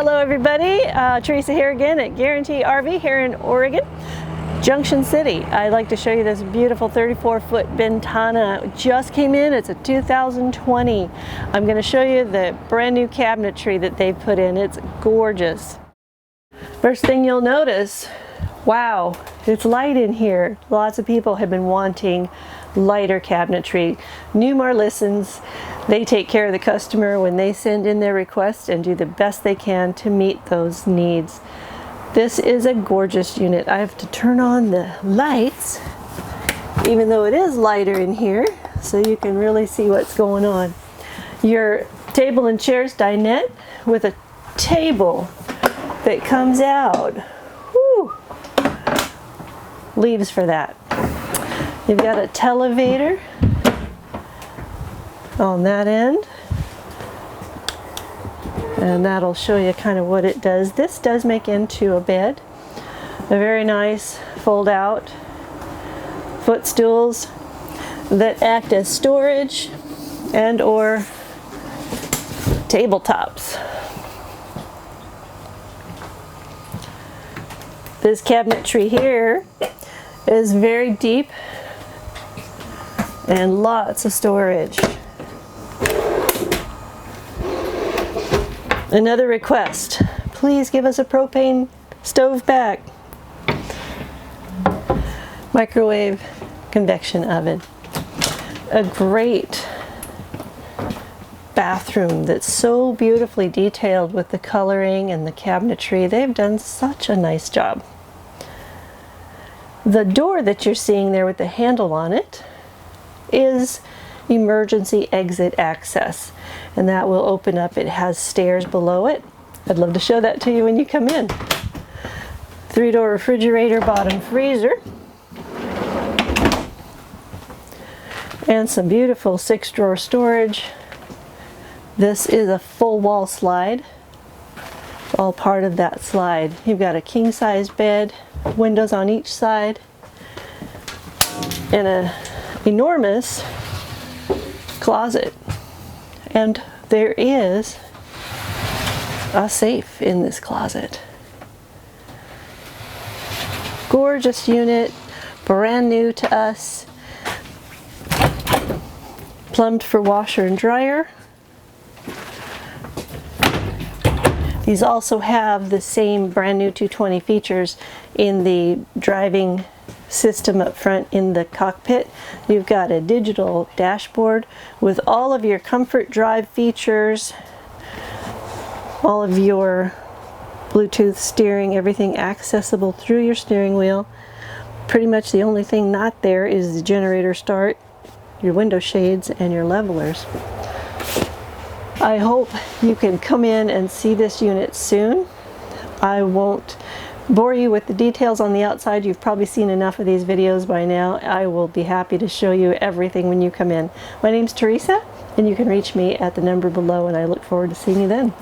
Hello everybody, Teresa here again at Guarantee RV here in Oregon, Junction City. I'd like to show you this beautiful 34-foot Ventana. It just came in, it's a 2020. I'm going to show you the brand new cabinetry that they've put in. It's gorgeous. First thing you'll notice, wow, it's light in here. Lots of people have been wanting lighter cabinetry. Newmar listens. They take care of the customer when they send in their request and do the best they can to meet those needs. This is a gorgeous unit. I have to turn on the lights, even though it is lighter in here, so you can really see what's going on. Your table and chairs dinette with a table that comes out. Whew. Leaves for that. You've got a televator on that end, and that'll show you kind of what it does. This does make into a bed. A very nice fold out footstools that act as storage and or tabletops. This cabinetry here is very deep and lots of storage. Another request, please give us a propane stove back. Microwave convection oven. A great bathroom that's so beautifully detailed with the coloring and the cabinetry. They've done such a nice job. The door that you're seeing there with the handle on it is emergency exit access, and that will open up. It has stairs below it. I'd love to show that to you when you come in. 3-door refrigerator, bottom freezer, and some beautiful 6-drawer storage. This is a full wall slide. It's all part of that slide. You've got a king-size bed, windows on each side, and an enormous closet. And there is a safe in this closet. Gorgeous unit, brand new to us. Plumbed for washer and dryer. These also have the same brand new 220 features in the driving system up front in the cockpit. You've got a digital dashboard with all of your comfort drive features, all of your Bluetooth steering, everything accessible through your steering wheel. Pretty much the only thing not there is the generator start, your window shades, and your levelers. I hope you can come in and see this unit soon. I won't bore you with the details on the outside. You've probably seen enough of these videos by now. I will be happy to show you everything when you come in. My name's Teresa, and you can reach me at the number below, and I look forward to seeing you then.